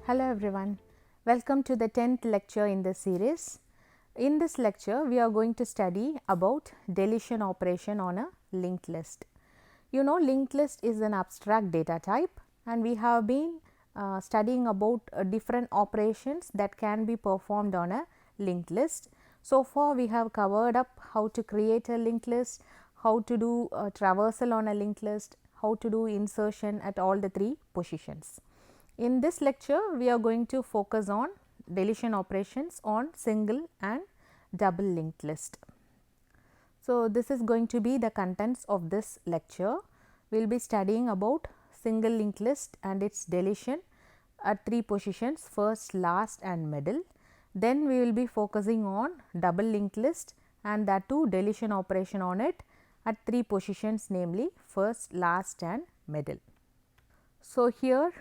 Hello everyone, welcome to the 10th lecture in this series. In this lecture, we are going to study about deletion operation on a linked list. You know, linked list is an abstract data type and we have been studying about different operations that can be performed on a linked list. So far, we have covered up how to create a linked list, how to do a traversal on a linked list, how to do insertion at all the three positions. In this lecture, we are going to focus on deletion operations on single and double linked list. So, this is going to be the contents of this lecture. We will be studying about single linked list and its deletion at three positions, first, last and middle. Then we will be focusing on double linked list and that too deletion operation on it at three positions, namely first, last and middle. So, here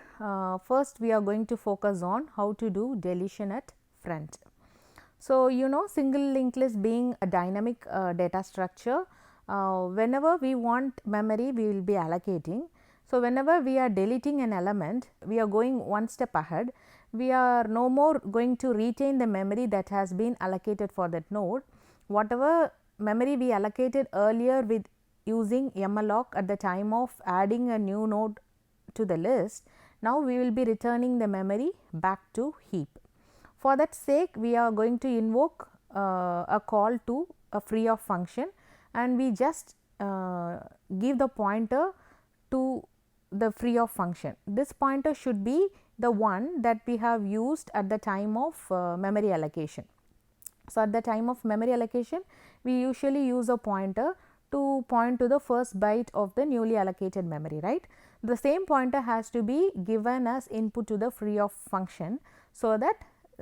first we are going to focus on how to do deletion at front. So, you know, single linked list being a dynamic data structure, whenever we want memory we will be allocating. So, whenever we are deleting an element, we are going one step ahead. We are no more going to retain the memory that has been allocated for that node. Whatever memory we allocated earlier with using malloc at the time of adding a new node to the list, now we will be returning the memory back to heap. For that sake, we are going to invoke a call to a free of function and we just give the pointer to the free of function. This pointer should be the one that we have used at the time of memory allocation. So, at the time of memory allocation, we usually use a pointer to point to the first byte of the newly allocated memory, right. The same pointer has to be given as input to the free of function. So, that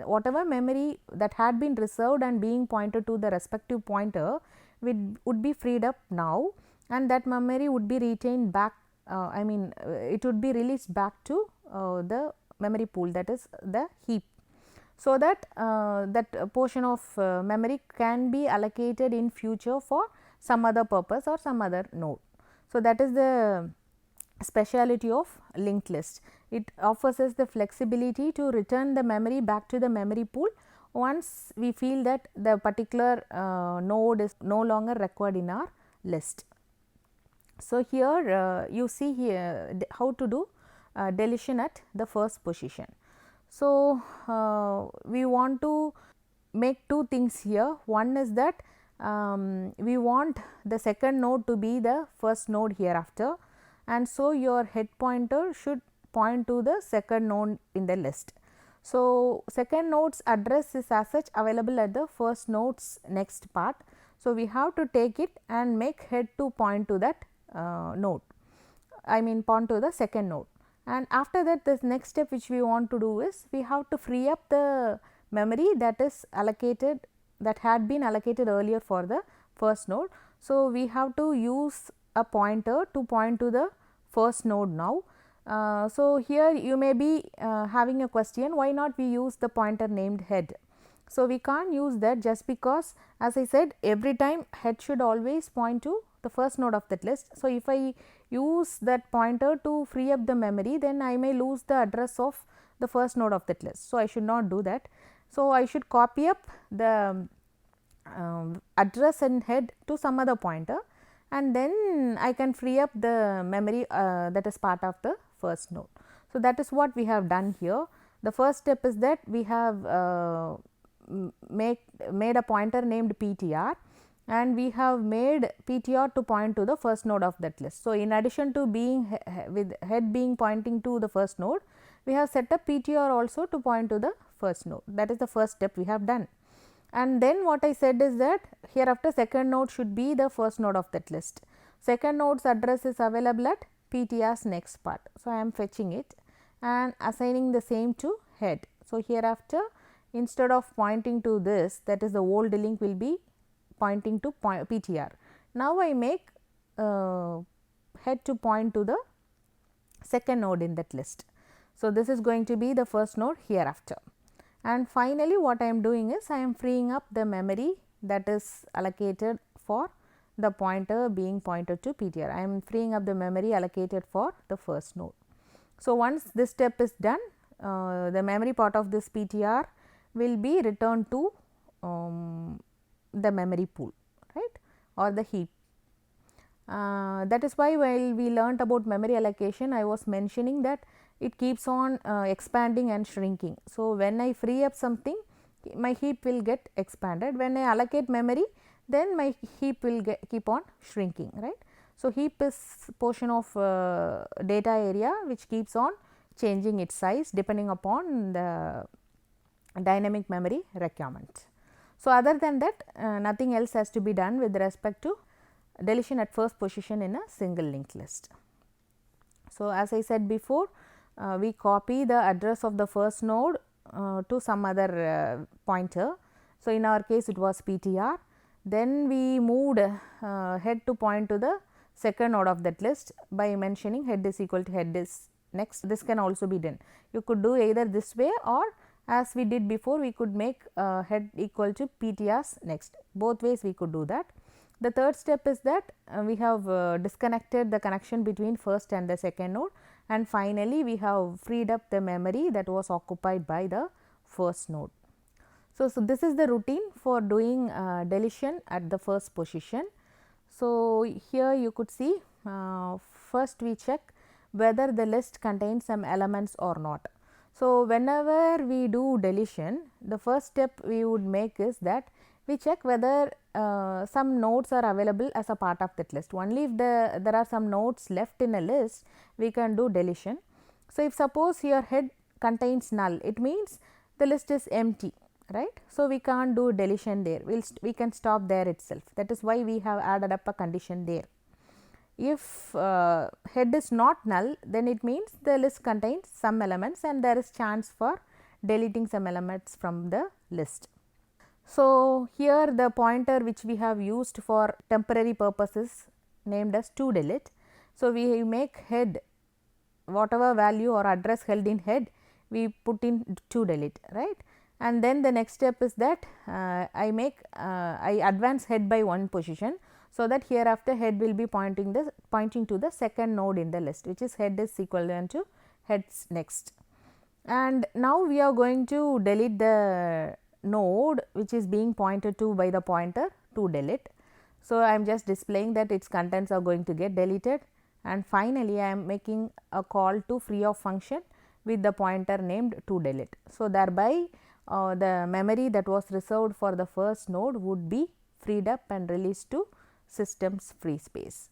whatever memory that had been reserved and being pointed to the respective pointer would be freed up now and that memory would be retained back, it would be released back to the memory pool, that is the heap. So, that that portion of memory can be allocated in future for some other purpose or some other node. So, that is the speciality of linked list. It offers us the flexibility to return the memory back to the memory pool once we feel that the particular node is no longer required in our list. So, here you see here how to do deletion at the first position. So, we want to make two things here. One is that we want the second node to be the first node hereafter, and so your head pointer should point to the second node in the list. So, second node's address is as such available at the first node's next part. So, we have to take it and make head to point to that node, point to the second node. And after that, the next step which we want to do is we have to free up the memory that is allocated, that had been allocated earlier for the first node. So, we have to use a pointer to point to the first node now. So, here you may be having a question, why not we use the pointer named head. So, we can't use that just because, as I said, every time head should always point to the first node of that list. So, if I use that pointer to free up the memory, then I may lose the address of the first node of that list. So, I should not do that. So, I should copy up the address and head to some other pointer and then I can free up the memory that is part of the first node. So, that is what we have done here. The first step is that we have made a pointer named PTR and we have made PTR to point to the first node of that list. So, in addition to being with head being pointing to the first node, we have set up PTR also to point to the first node. That is the first step we have done. And then what I said is that hereafter second node should be the first node of that list. Second node's address is available at PTR's next part. So, I am fetching it and assigning the same to head. So, hereafter instead of pointing to this, that is the old link will be pointing to PTR. Now, I make head to point to the second node in that list. So, this is going to be the first node hereafter. And finally, what I am doing is I am freeing up the memory that is allocated for the pointer being pointed to PTR. I am freeing up the memory allocated for the first node. So, once this step is done, the memory part of this PTR will be returned to the memory pool, right, or the heap. That is why while we learnt about memory allocation, I was mentioning that it keeps on expanding and shrinking. So, when I free up something, my heap will get expanded. When I allocate memory, then my heap will keep on shrinking, right. So, heap is portion of data area which keeps on changing its size depending upon the dynamic memory requirement. So, other than that nothing else has to be done with respect to deletion at first position in a single linked list. So, as I said before, we copy the address of the first node to some other pointer. So, in our case it was PTR, then we moved head to point to the second node of that list by mentioning head is equal to head is next. This can also be done. You could do either this way, or as we did before, we could make head equal to PTR's next. Both ways we could do that. The third step is that we have disconnected the connection between first and the second node, and finally, we have freed up the memory that was occupied by the first node. So, this is the routine for doing deletion at the first position. So, here you could see first we check whether the list contains some elements or not. So, whenever we do deletion, the first step we would make is that we check whether some nodes are available as a part of that list. Only if there are some nodes left in a list, we can do deletion. So, if suppose here head contains null, it means the list is empty, right. So, we can't do deletion there, we can stop there itself. That is why we have added up a condition there. If head is not null, then it means the list contains some elements and there is chance for deleting some elements from the list. So, here the pointer which we have used for temporary purposes named as toDelete. So, we make head whatever value or address held in head, we put in toDelete, right. And then the next step is that I advance head by one position. So, that hereafter head will be pointing to the second node in the list, which is head is equivalent to heads next. And now we are going to delete the node which is being pointed to by the pointer toDelete. So, I am just displaying that its contents are going to get deleted, and finally, I am making a call to free of function with the pointer named toDelete. So, thereby the memory that was reserved for the first node would be freed up and released to system's free space.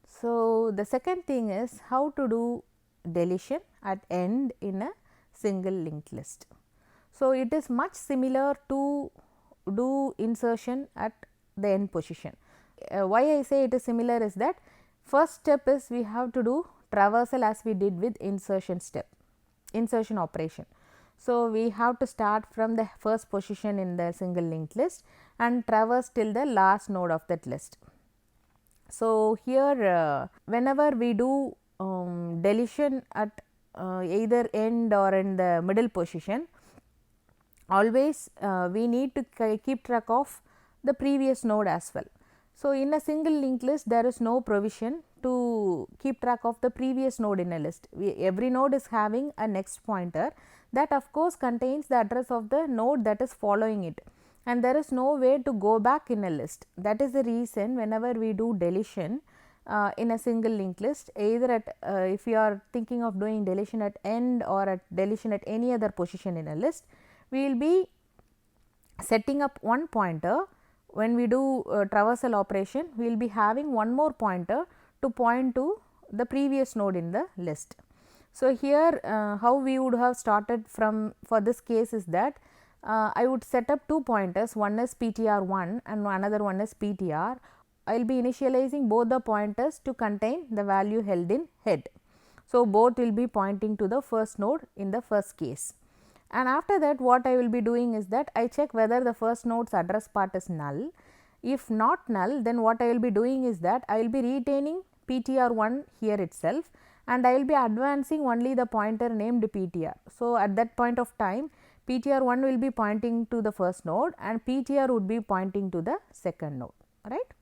So, the second thing is how to do deletion at end in a single linked list. So, it is much similar to do insertion at the end position. Why I say it is similar is that first step is we have to do traversal as we did with insertion operation. So, we have to start from the first position in the single linked list and traverse till the last node of that list. So, here whenever we do deletion at either end or in the middle position, always we need to keep track of the previous node as well. So, in a single linked list there is no provision to keep track of the previous node in a list. Every node is having a next pointer that of course contains the address of the node that is following it, and there is no way to go back in a list. That is the reason whenever we do deletion in a single linked list, either at if you are thinking of doing deletion at end or at deletion at any other position in a list, we will be setting up one pointer. When we do traversal operation, we will be having one more pointer to point to the previous node in the list. So, here how we would have started from for this case is that I would set up two pointers, one is PTR1 and another one is PTR. I will be initializing both the pointers to contain the value held in head. So, both will be pointing to the first node in the first case. And after that what I will be doing is that I check whether the first node's address part is null. If not null, then what I will be doing is that I will be retaining PTR1 here itself, and I will be advancing only the pointer named PTR. So, at that point of time PTR1 will be pointing to the first node and PTR would be pointing to the second node, right.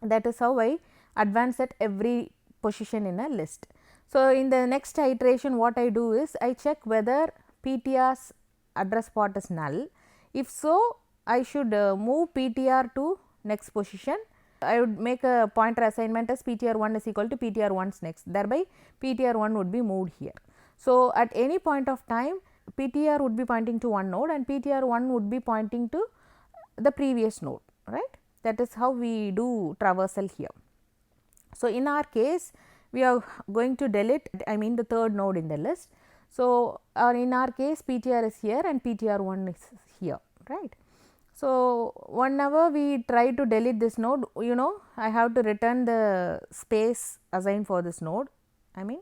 That is how I advance at every position in a list. So, in the next iteration what I do is I check whether PTR's address part is null. If so, I should move PTR to next position. I would make a pointer assignment as PTR 1 is equal to PTR 1's next, thereby PTR 1 would be moved here. So, at any point of time PTR would be pointing to one node and PTR 1 would be pointing to the previous node, right. That is how we do traversal here. So, in our case we are going to delete, I mean the third node in the list. So, in our case PTR is here and PTR 1 is here, right. So, whenever we try to delete this node, I have to return the space assigned for this node, I mean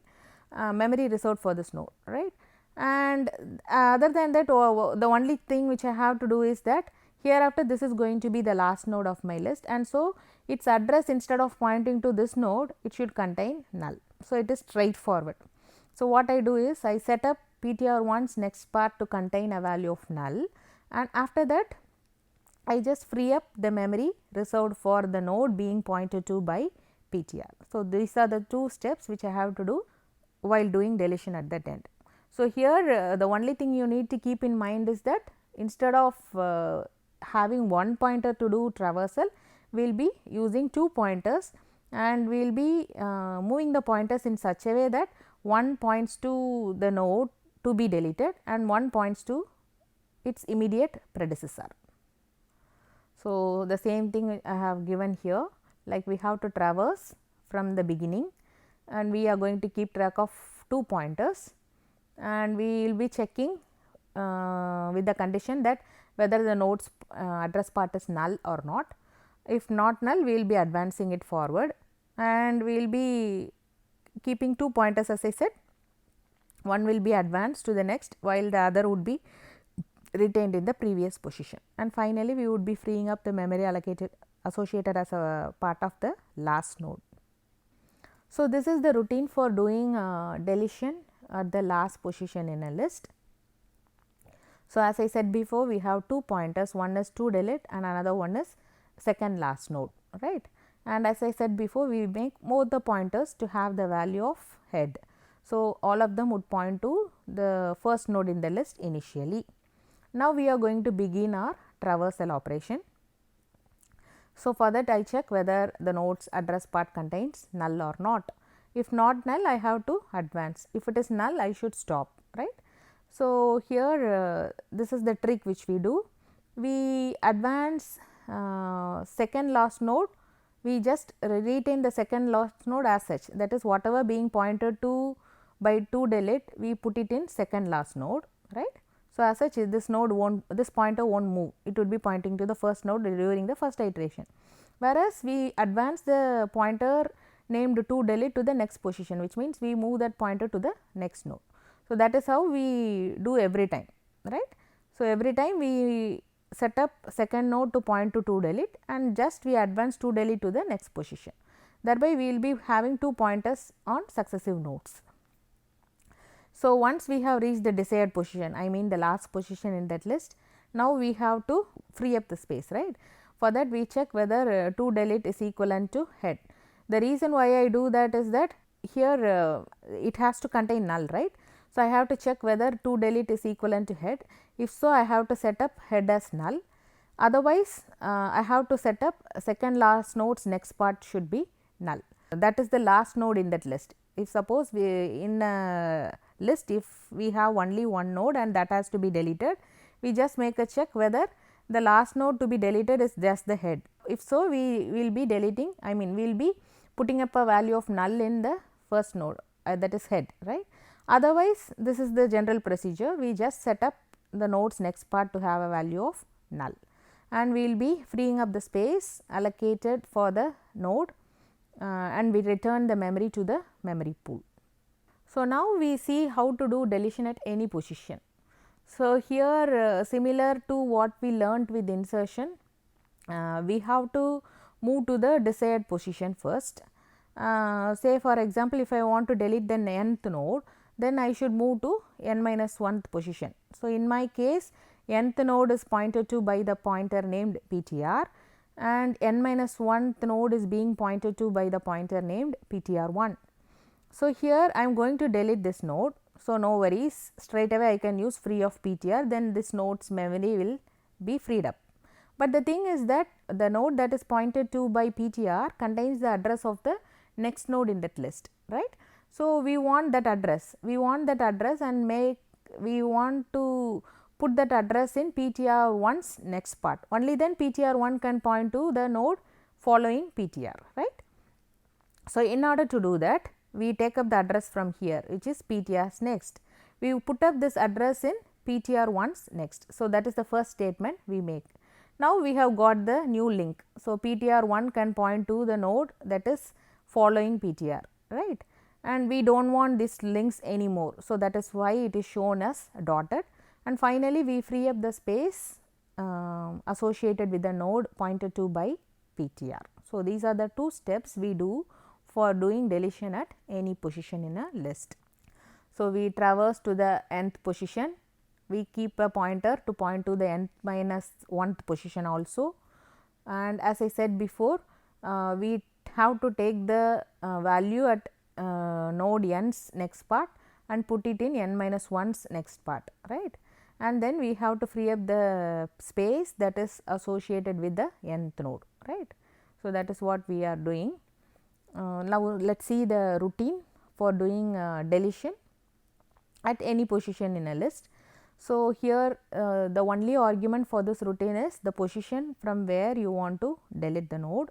memory reserved for this node, right. And other than that, the only thing which I have to do is that hereafter this is going to be the last node of my list, and so its address instead of pointing to this node, it should contain null. So, it is straightforward. So, what I do is I set up PTR 1's next part to contain a value of null, and after that I just free up the memory reserved for the node being pointed to by PTR. So, these are the two steps which I have to do while doing deletion at that end. So, here the only thing you need to keep in mind is that instead of having one pointer to do traversal, we will be using two pointers, and we will be moving the pointers in such a way that one points to the node to be deleted and one points to its immediate predecessor. So, the same thing I have given here, like we have to traverse from the beginning and we are going to keep track of two pointers, and we will be checking with the condition that whether the node's address part is null or not. If not null, we will be advancing it forward, and we will be keeping two pointers, as I said. One will be advanced to the next while the other would be retained in the previous position, and finally we would be freeing up the memory allocated associated as a part of the last node. So, this is the routine for doing deletion at the last position in a list. So, as I said before, we have two pointers, one is to delete and another one is second last node, right. And as I said before, we make both the pointers to have the value of head. So, all of them would point to the first node in the list initially. Now, we are going to begin our traversal operation. So, for that I check whether the node's address part contains null or not. If not null, I have to advance. If it is null, I should stop, right. So, here this is the trick which we do. We advance second last node, we just retain the second last node as such, that is whatever being pointed to by to delete, we put it in second last node, right. So, as such this node won't, this pointer won't move, it would be pointing to the first node during the first iteration, whereas we advance the pointer named to delete to the next position, which means we move that pointer to the next node. So, that is how we do every time, right. So, every time we set up second node to point to delete and just we advance to delete to the next position, thereby we will be having two pointers on successive nodes. So, once we have reached the desired position, I mean the last position in that list, now we have to free up the space, right. For that we check whether to delete is equivalent to head. The reason why I do that is that here it has to contain null, right. So, I have to check whether to delete is equivalent to head. If so, I have to set up head as null, otherwise I have to set up second last node's next part should be null. That is the last node in that list. If suppose we in a list, if we have only one node and that has to be deleted, we just make a check whether the last node to be deleted is just the head. If so, we will be deleting, I mean we will be putting up a value of null in the first node, that is head, right. Otherwise, this is the general procedure, we just set up the node's next part to have a value of null, and we will be freeing up the space allocated for the node and we return the memory to the memory pool. So, now we see how to do deletion at any position. So, here similar to what we learnt with insertion, we have to move to the desired position first. Say for example, if I want to delete the nth node, then I should move to n minus 1th position. So, in my case nth node is pointed to by the pointer named PTR and n minus 1th node is being pointed to by the pointer named PTR 1. So, here I am going to delete this node. So, no worries, straight away I can use free of PTR, then this node's memory will be freed up. But the thing is that the node that is pointed to by PTR contains the address of the next node in that list, right. So, we want that address, and we want to put that address in PTR1's next part, only then PTR1 can point to the node following PTR, right. So, in order to do that, we take up the address from here, which is PTR's next. We put up this address in PTR1's next. So, that is the first statement we make. Now, we have got the new link. So, PTR1 can point to the node that is following PTR, right, and we do not want these links anymore. So, that is why it is shown as dotted, and finally, we free up the space associated with the node pointed to by PTR. So, these are the two steps we do for doing deletion at any position in a list. So, we traverse to the nth position, we keep a pointer to point to the nth minus 1th position also, and as I said before, we have to take the value at node n's next part and put it in n minus 1's next part, right, and then we have to free up the space that is associated with the nth node, right. So, that is what we are doing. Now, let us see the routine for doing deletion at any position in a list. So, here the only argument for this routine is the position from where you want to delete the node.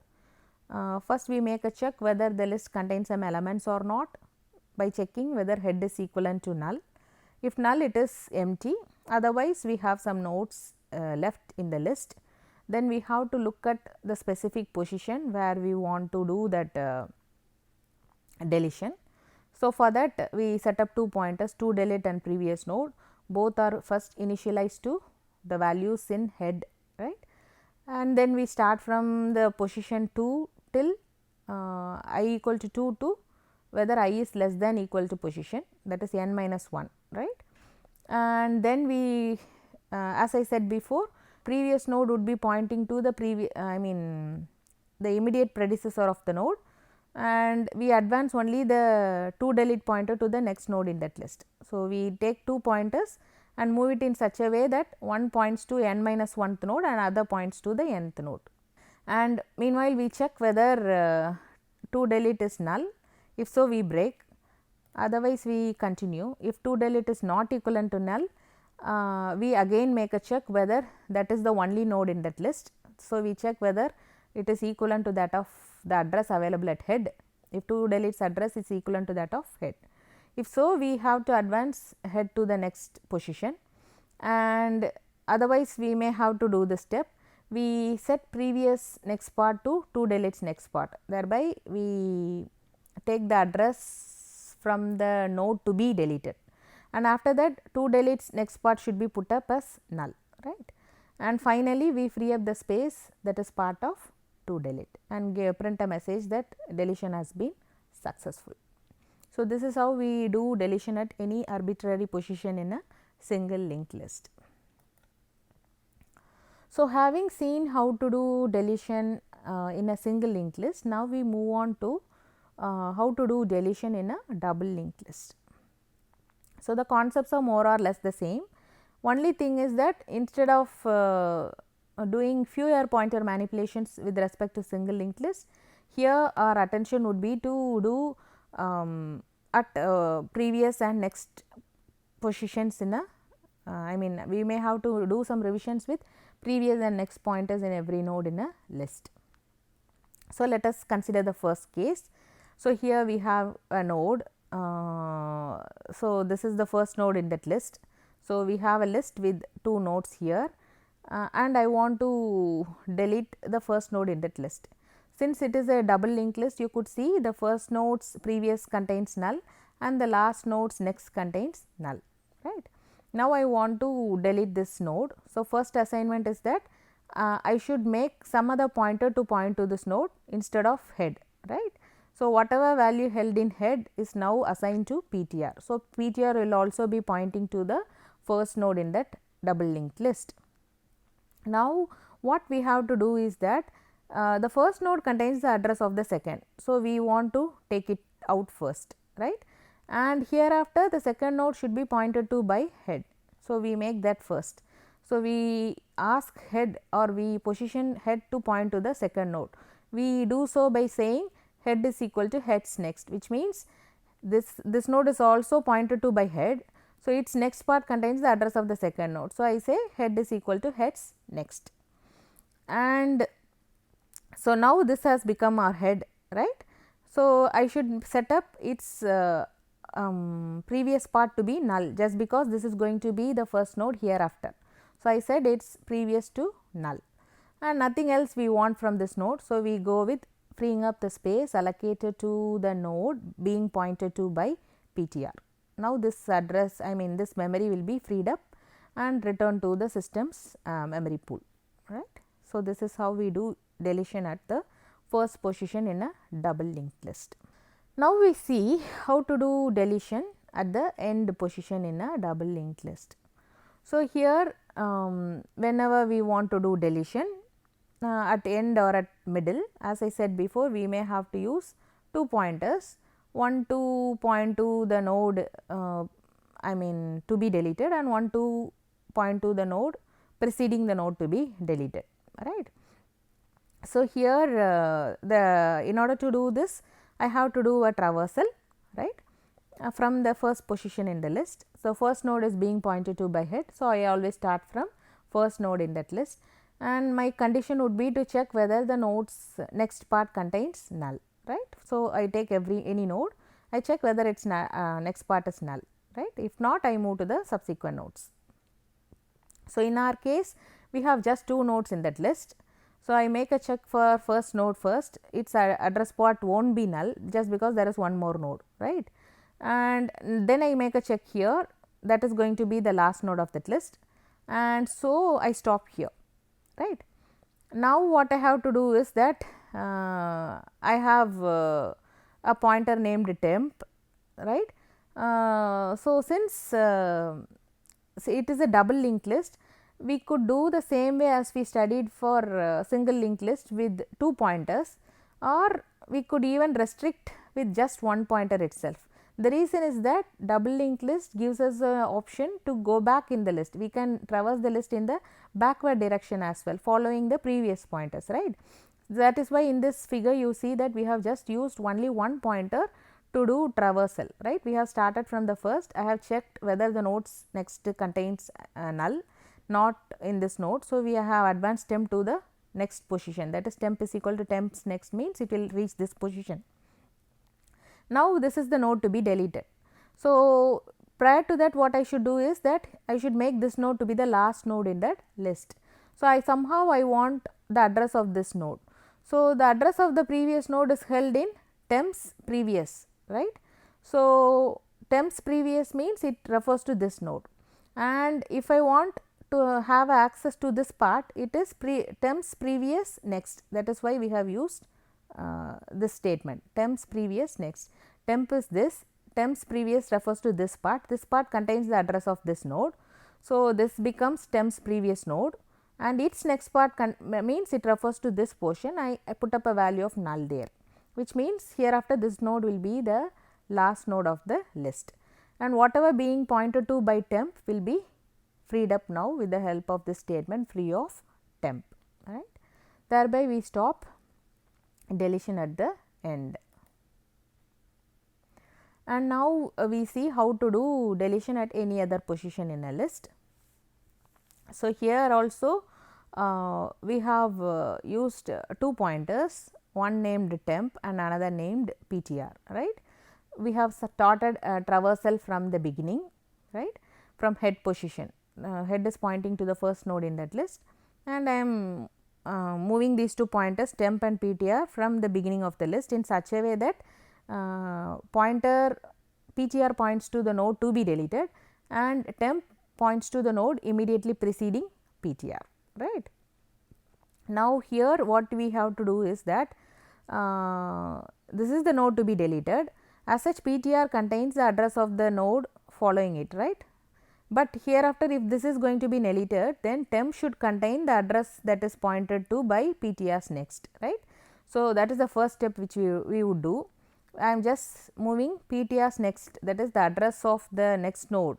First, we make a check whether the list contains some elements or not by checking whether head is equivalent to null. If null, it is empty, otherwise we have some nodes left in the list. Then we have to look at the specific position where we want to do that deletion. So, for that we set up two pointers, to delete and previous node, both are first initialized to the values in head, right, and then we start from the position 2 till I equal to 2 to whether I is less than equal to position, that is n minus 1, right, and then we as I said before, previous node would be pointing to the the immediate predecessor of the node, and we advance only the to delete pointer to the next node in that list. So, we take two pointers and move it in such a way that one points to n minus 1th node and other points to the nth node, and meanwhile we check whether to delete is null. If so, we break, otherwise we continue. If to delete is not equivalent to null, we again make a check whether that is the only node in that list. So, we check whether it is equivalent to that of the address available at head, if to delete's address is equivalent to that of head. If so, we have to advance head to the next position, and otherwise we may have to do this step. We set previous next part to delete's next part, thereby we take the address from the node to be deleted, and after that to delete's next part should be put up as null, right, and finally we free up the space that is part of to delete and print a message that deletion has been successful. So, this is how we do deletion at any arbitrary position in a single linked list. So, having seen how to do deletion in a single linked list, now we move on to how to do deletion in a double linked list. So, the concepts are more or less the same. Only thing is that instead of doing fewer pointer manipulations with respect to single linked list, here our attention would be to do at previous and next positions in a we may have to do some revisions with previous and next pointers in every node in a list. So, let us consider the first case. So, here we have a node. So, this is the first node in that list. So, we have a list with two nodes here and I want to delete the first node in that list. Since it is a double linked list, you could see the first node's previous contains null and the last node's next contains null, right. Now, I want to delete this node. So, first assignment is that I should make some other pointer to point to this node instead of head, right. So, whatever value held in head is now assigned to PTR. So, PTR will also be pointing to the first node in that double linked list. Now, what we have to do is that the first node contains the address of the second. So, we want to take it out first, right, and hereafter the second node should be pointed to by head. So, we make that first. So, we ask head or we position head to point to the second node. We do so by saying head is equal to heads next, which means this node is also pointed to by head. So, its next part contains the address of the second node. So, I say head is equal to heads next, and so now this has become our head, right. So, I should set up its previous part to be null, just because this is going to be the first node hereafter. So, I said it is previous to null and nothing else we want from this node. So, we go with freeing up the space allocated to the node being pointed to by PTR. Now, this address, I mean this memory will be freed up and returned to the system's memory pool, right. So, this is how we do deletion at the first position in a double linked list. Now, we see how to do deletion at the end position in a double linked list. So, here whenever we want to do deletion at end or at middle, as I said before, we may have to use two pointers, one to point to the node I mean to be deleted, and one to point to the node preceding the node to be deleted, right. So, here in order to do this, I have to do a traversal, right, from the first position in the list. So, first node is being pointed to by head. So, I always start from first node in that list, and my condition would be to check whether the node's next part contains null, right. So, I take any node, I check whether its next part is null, right. If not, I move to the subsequent nodes. So, in our case, we have just two nodes in that list. So, I make a check for first node first, its address part will not be null, just because there is one more node, right, and then I make a check here, that is going to be the last node of that list, and so I stop here, right. Now, what I have to do is that I have a pointer named temp, right. So, since it is a double linked list, we could do the same way as we studied for single linked list with two pointers, or we could even restrict with just one pointer itself. The reason is that double linked list gives us an option to go back in the list. We can traverse the list in the backward direction as well, following the previous pointers, right. That is why in this figure you see that we have just used only one pointer to do traversal, right. We have started from the first, I have checked whether the nodes next contains null, not in this node. So, we have advanced temp to the next position, that is temp is equal to temps next, means it will reach this position. Now, this is the node to be deleted. So, prior to that, what I should do is that I should make this node to be the last node in that list. So, I want the address of this node. So, the address of the previous node is held in temps previous, right. So, temps previous means it refers to this node, and if I want to have access to this part, it is temps previous next. That is why we have used this statement, temps previous next. Temp is this, temps previous refers to this part contains the address of this node. So, this becomes temps previous node, and its next part means it refers to this portion. I put up a value of null there, which means hereafter this node will be the last node of the list, and whatever being pointed to by temp will be freed up now with the help of this statement free of temp, right. Thereby, we stop deletion at the end. And now, we see how to do deletion at any other position in a list. So, here also we have used two pointers, one named temp and another named PTR, right. We have started traversal from the beginning, right, from head position. Head is pointing to the first node in that list, and I am moving these two pointers temp and PTR from the beginning of the list in such a way that pointer PTR points to the node to be deleted and temp points to the node immediately preceding PTR, right. Now, here what we have to do is that this is the node to be deleted, as such PTR contains the address of the node following it, right. But hereafter, if this is going to be deleted, then temp should contain the address that is pointed to by PTR's next, right. So, that is the first step which we would do. I am just moving PTR's next, that is the address of the next node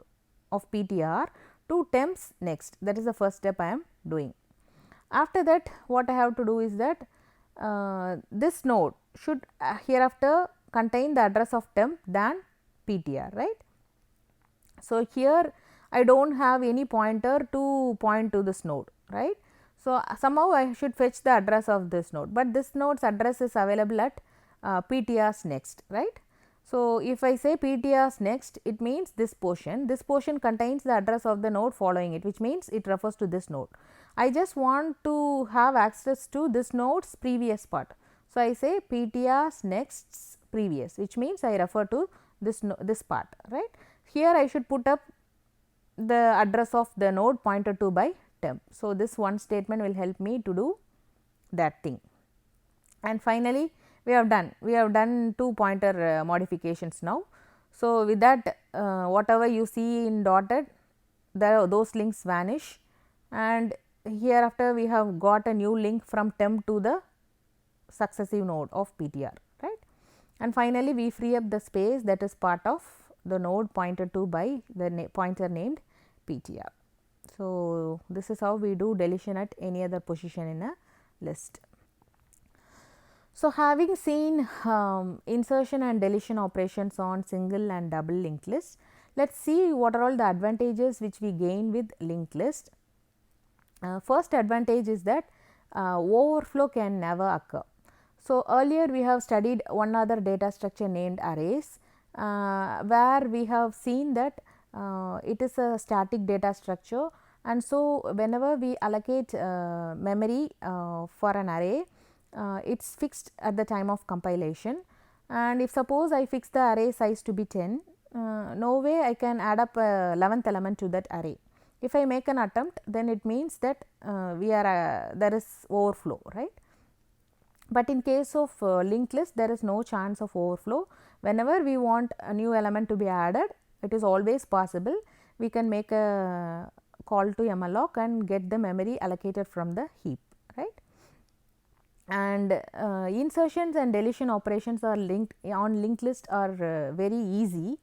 of PTR to temps next, that is the first step I am doing. After that, what I have to do is that this node should hereafter contain the address of temp than PTR, right. So, here I do not have any pointer to point to this node, right. So, somehow I should fetch the address of this node, but this node's address is available at PTR's next, right. So, if I say PTR's next, it means this portion contains the address of the node following it, which means it refers to this node. I just want to have access to this node's previous part. So, I say PTR's next previous, which means I refer to this part, right. Here I should put up the address of the node pointed to by temp. So, this one statement will help me to do that thing. And finally, we have done two pointer modifications now. So, with that whatever you see in dotted, those links vanish, and hereafter we have got a new link from temp to the successive node of PTR, right. And finally, we free up the space that is part of the node pointed to by the pointer named PTR. So, this is how we do deletion at any other position in a list. So, having seen insertion and deletion operations on single and double linked list, let us see what are all the advantages which we gain with linked list. First advantage is that overflow can never occur. So, earlier we have studied one other data structure named arrays, where we have seen that it is a static data structure, and so whenever we allocate memory for an array, it is fixed at the time of compilation, and if suppose I fix the array size to be 10, no way I can add up 11th element to that array. If I make an attempt, then it means that there is overflow, right. But in case of linked list, there is no chance of overflow. Whenever we want a new element to be added, it is always possible. We can make a call to malloc and get the memory allocated from the heap, right. And insertions and deletion operations are linked list are very easy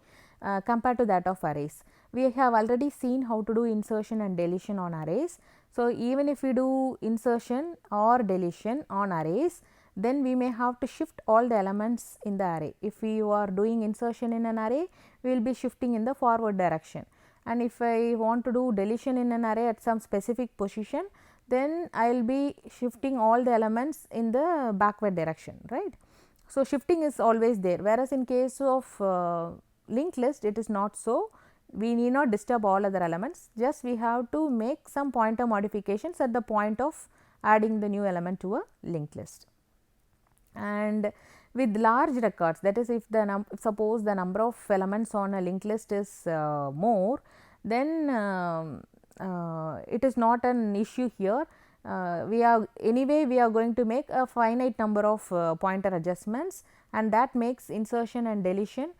compared to that of arrays. We have already seen how to do insertion and deletion on arrays. So, even if we do insertion or deletion on arrays, then we may have to shift all the elements in the array. If we are doing insertion in an array, we will be shifting in the forward direction, and if I want to do deletion in an array at some specific position, then I will be shifting all the elements in the backward direction, right. So, shifting is always there, whereas in case of linked list it is not so. We need not disturb all other elements, just we have to make some pointer modifications at the point of adding the new element to a linked list. And with large records, that is if the suppose the number of elements on a linked list is more, then it is not an issue here. We are going to make a finite number of pointer adjustments, and that makes insertion and deletion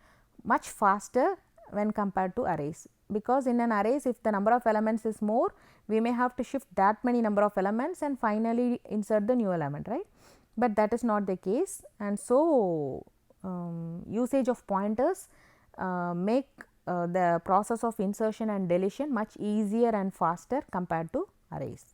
much faster when compared to arrays, because in an arrays if the number of elements is more, we may have to shift that many number of elements and finally insert the new element, right. But that is not the case, and so usage of pointers make the process of insertion and deletion much easier and faster compared to arrays.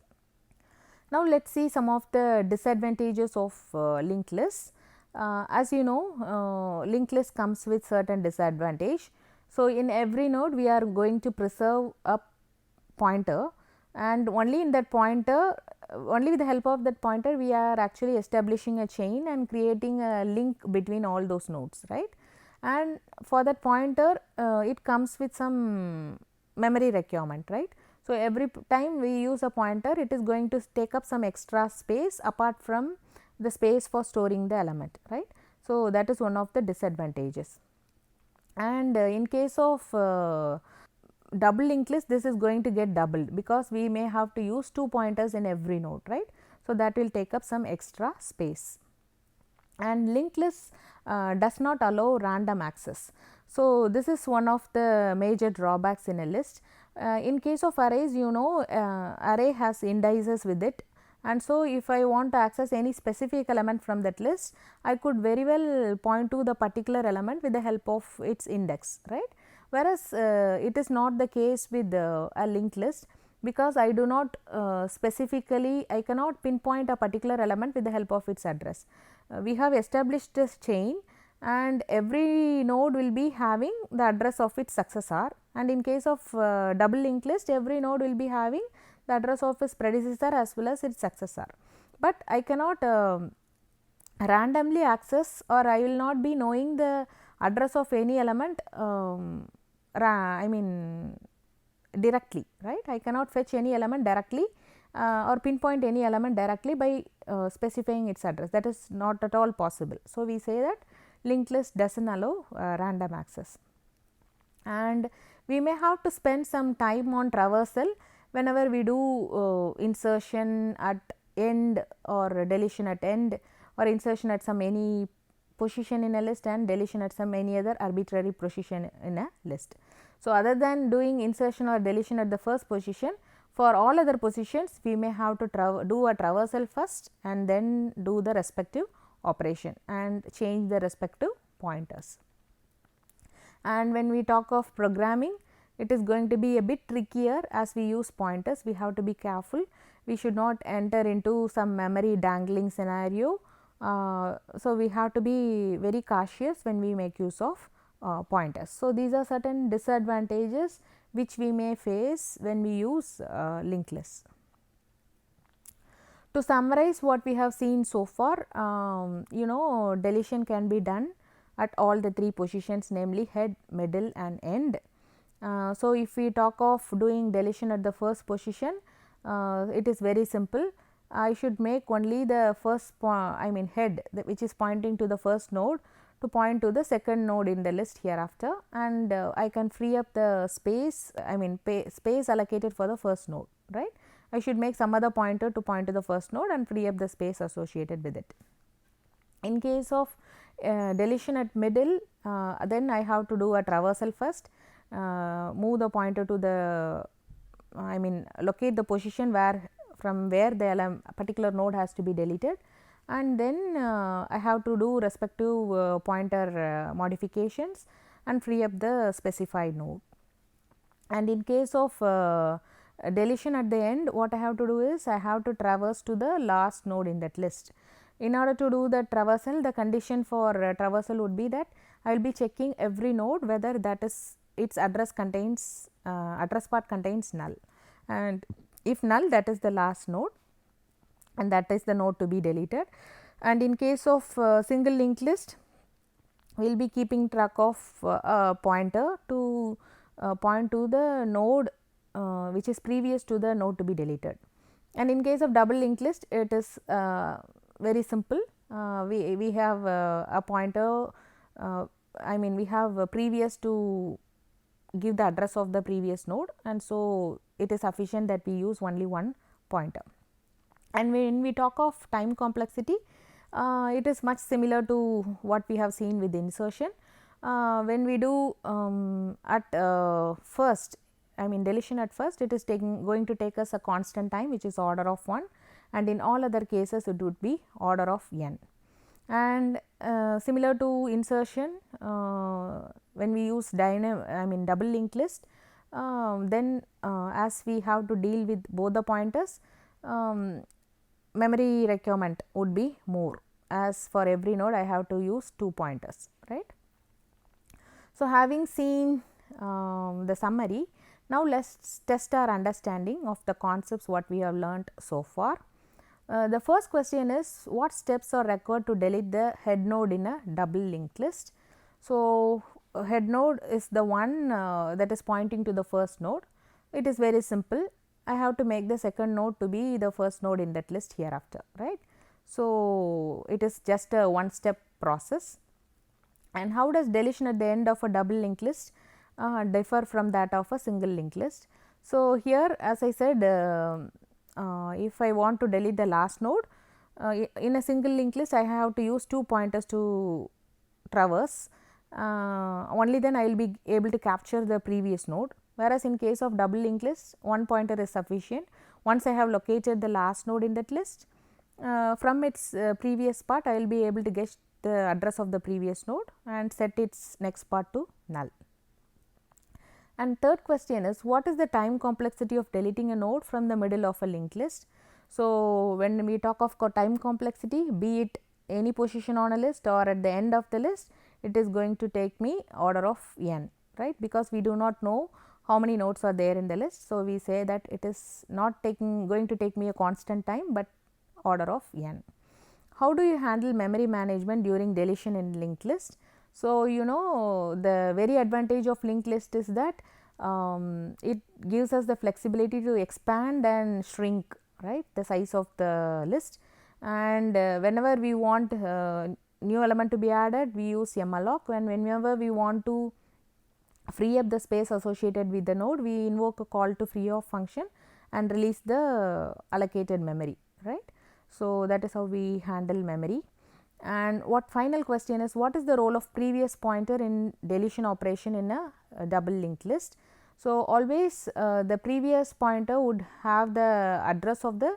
Now, let us see some of the disadvantages of linked lists. As you know, linked list comes with certain disadvantage. So, in every node we are going to preserve a pointer, and only in that pointer, only with the help of that pointer we are actually establishing a chain and creating a link between all those nodes, right. And for that pointer it comes with some memory requirement, right. So, every time we use a pointer, it is going to take up some extra space apart from the space for storing the element, right. So, that is one of the disadvantages. And in case of double linked list, this is going to get doubled, because we may have to use 2 pointers in every node, right. So, that will take up some extra space, and linked list does not allow random access. So, this is one of the major drawbacks in a list. In case of arrays, you know, array has indices with it, and so if I want to access any specific element from that list, I could very well point to the particular element with the help of its index, right. Whereas, it is not the case with a linked list, because I do not specifically, I cannot pinpoint a particular element with the help of its address. We have established this chain, and every node will be having the address of its successor, and in case of double linked list, every node will be having the address of its predecessor as well as its successor. But I cannot randomly access, or I will not be knowing the address of any element I mean directly, right. I cannot fetch any element directly or pinpoint any element directly by specifying its address, that is not at all possible. So, we say that linked list does not allow random access, and we may have to spend some time on traversal whenever we do insertion at end or deletion at end, or insertion at some any position in a list and deletion at some any other arbitrary position in a list. So, other than doing insertion or deletion at the first position, for all other positions we may have to do a traversal first and then do the respective operation and change the respective pointers. And when we talk of programming, it is going to be a bit trickier as we use pointers. We have to be careful, we should not enter into some memory dangling scenario. So, we have to be very cautious when we make use of pointers. So, these are certain disadvantages which we may face when we use linked lists. To summarize what we have seen so far, deletion can be done at all the three positions, namely head, middle and end. So, if we talk of doing deletion at the first position, it is very simple. I should make only the first head, which is pointing to the first node, to point to the second node in the list hereafter, and I can free up the space, space allocated for the first node, right. I should make some other pointer to point to the first node and free up the space associated with it. In case of deletion at middle, then I have to do a traversal first, move the pointer to the locate the position from where the particular node has to be deleted, and then I have to do respective pointer modifications and free up the specified node. And in case of deletion at the end, what I have to do is I have to traverse to the last node in that list. In order to do the traversal, the condition for traversal would be that I will be checking every node whether that is its address contains address part contains null, and if null, that is the last node and that is the node to be deleted. And in case of single linked list, we will be keeping track of a pointer to point to the node which is previous to the node to be deleted. And in case of double linked list, it is very simple. We have a pointer, we have previous to give the address of the previous node, and so it is sufficient that we use only one pointer. And when we talk of time complexity, it is much similar to what we have seen with insertion. When we do at first, deletion at first, it is going to take us a constant time which is order of 1, and in all other cases it would be order of n. And similar to insertion, when we use double linked list, then as we have to deal with both the pointers, memory requirement would be more, as for every node I have to use 2 pointers, right. So, having seen the summary, now let us test our understanding of the concepts what we have learnt so far. The first question is, what steps are required to delete the head node in a double linked list? So, head node is the one that is pointing to the first node. It is very simple. I have to make the second node to be the first node in that list hereafter, right. So, it is just a one step process. And how does deletion at the end of a double linked list differ from that of a single linked list? So, here as I said, if I want to delete the last node in a single linked list, I have to use 2 pointers to traverse, only then I will be able to capture the previous node, whereas in case of double linked list, one pointer is sufficient, Once I have located the last node in that list, from its previous part I will be able to get the address of the previous node and set its next part to null. And third question is, what is the time complexity of deleting a node from the middle of a linked list? So, when we talk of time complexity, be it any position on a list or at the end of the list, it is going to take me order of n, right, because we do not know how many nodes are there in the list. So, we say that it is not going to take me a constant time, but order of n. How do you handle memory management during deletion in linked list? So, you know, the very advantage of linked list is that it gives us the flexibility to expand and shrink, right, the size of the list, and whenever we want new element to be added, we use malloc, and whenever we want to free up the space associated with the node, we invoke a call to free off function and release the allocated memory, right. So, that is how we handle memory. And what final question is, what is the role of previous pointer in deletion operation in a double linked list? So, always the previous pointer would have the address of the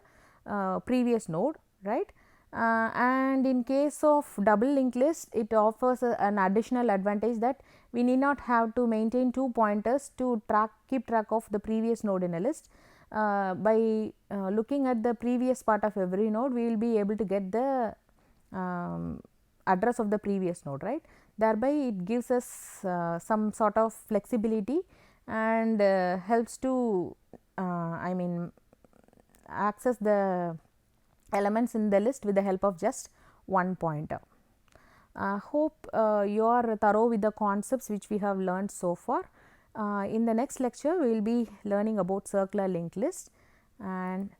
previous node, right. And in case of double linked list, it offers an additional advantage that we need not have to maintain two pointers to keep track of the previous node in a list. By looking at the previous part of every node, we will be able to get the address of the previous node, right. Thereby it gives us some sort of flexibility and helps to I mean access the elements in the list with the help of just one pointer. Hope you are thorough with the concepts which we have learned so far. In the next lecture, we will be learning about circular linked list, and